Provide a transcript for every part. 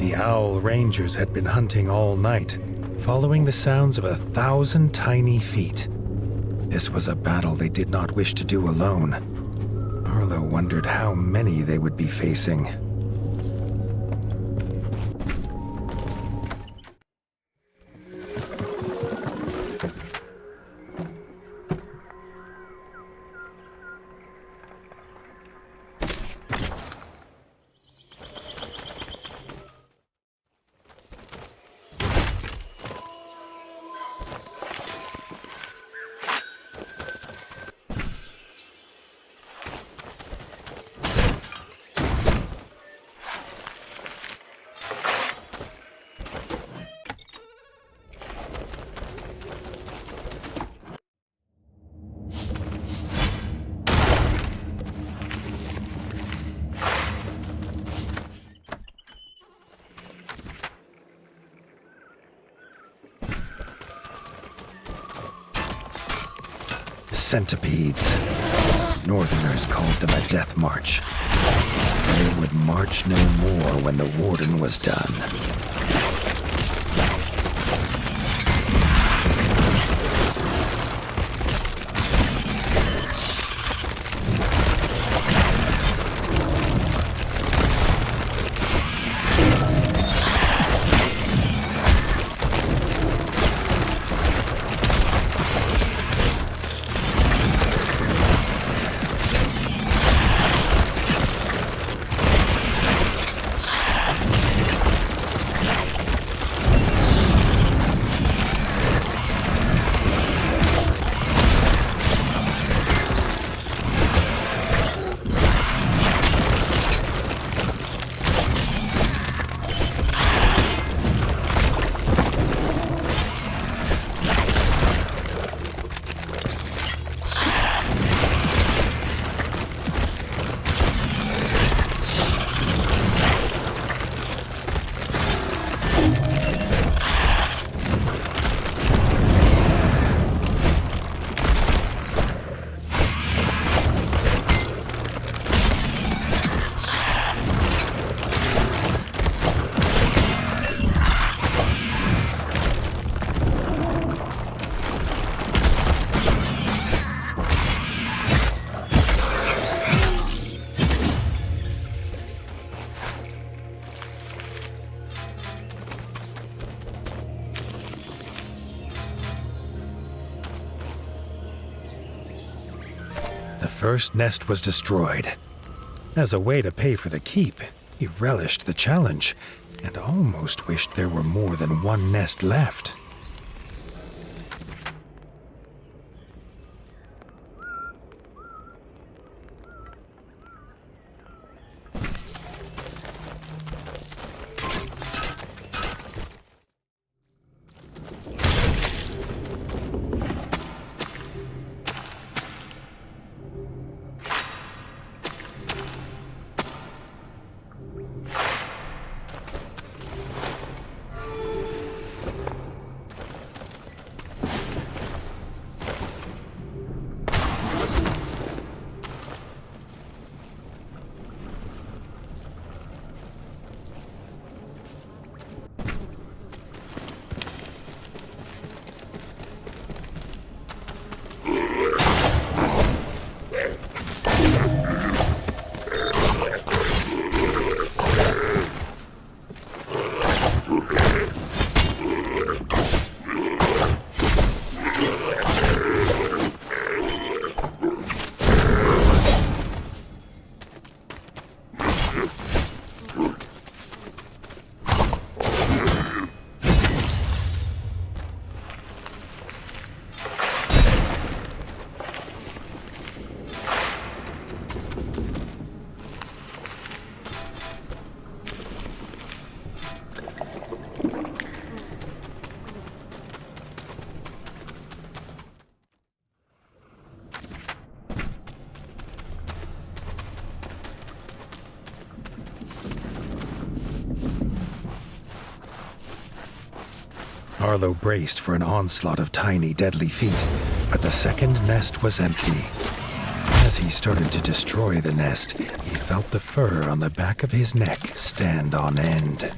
The owl rangers had been hunting all night, following the sounds of 1,000 tiny feet. This was a battle they did not wish to do alone. Arlo wondered how many they would be facing. Centipedes. Northerners called them a death march. They would march no more when the warden was done. The first nest was destroyed. As a way to pay for the keep, he relished the challenge and almost wished there were more than one nest left. Arlo braced for an onslaught of tiny, deadly feet, but the second nest was empty. As he started to destroy the nest, he felt the fur on the back of his neck stand on end.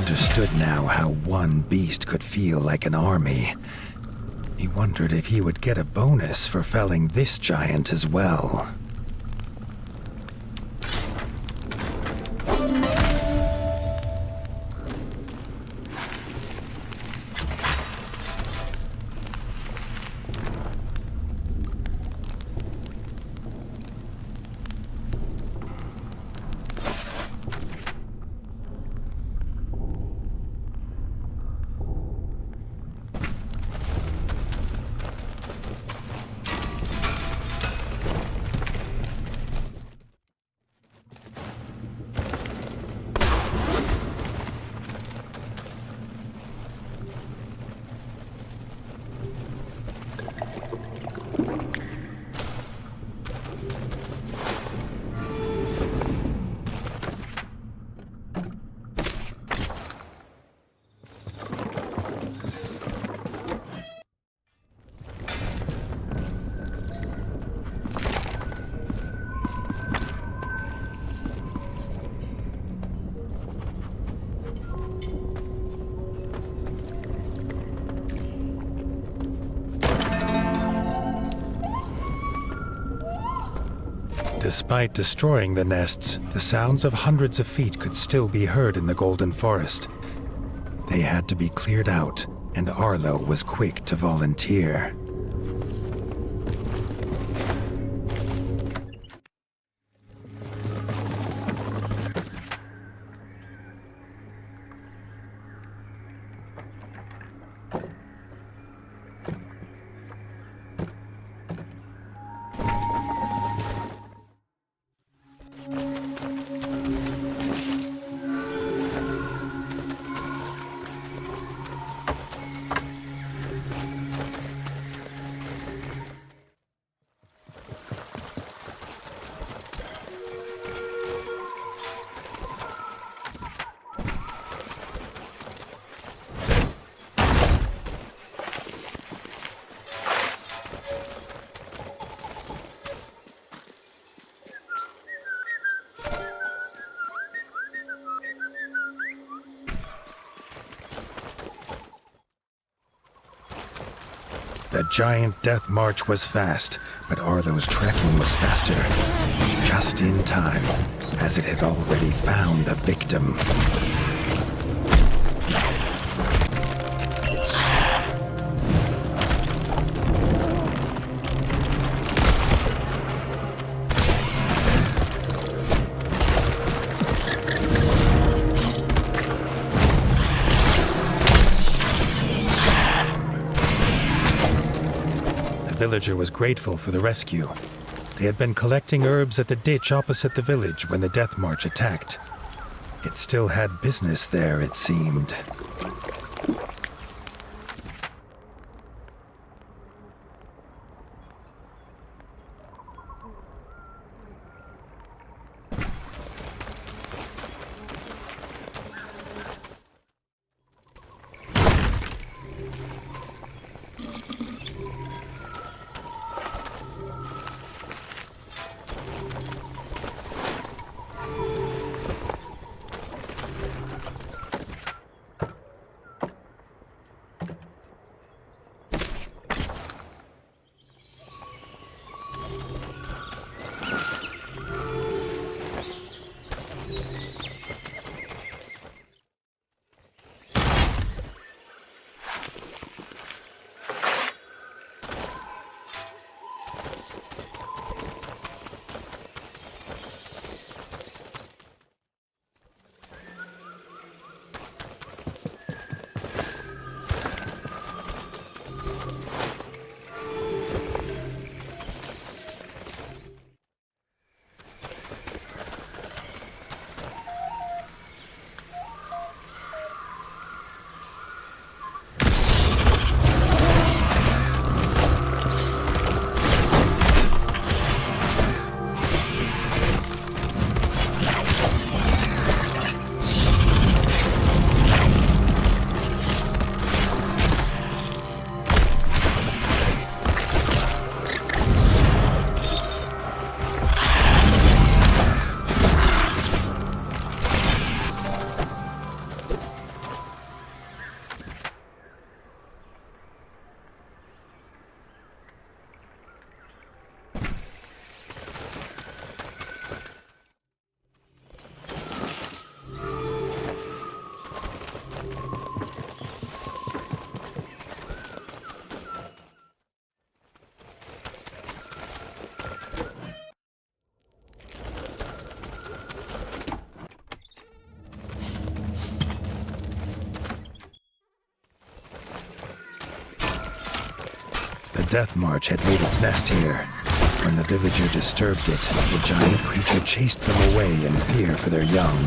understood now how one beast could feel like an army. He wondered if he would get a bonus for felling this giant as well. Despite destroying the nests, the sounds of hundreds of feet could still be heard in the Golden Forest. They had to be cleared out, and Arlo was quick to volunteer. The giant death march was fast, but Arlo's trekking was faster. Just in time, as it had already found a victim. The villager was grateful for the rescue. They had been collecting herbs at the ditch opposite the village when the death march attacked. It still had business there, it seemed. death march had made its nest here. When the villager disturbed it, the giant creature chased them away in fear for their young.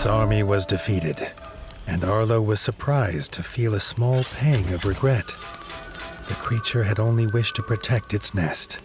This army was defeated, and Arlo was surprised to feel a small pang of regret. The creature had only wished to protect its nest.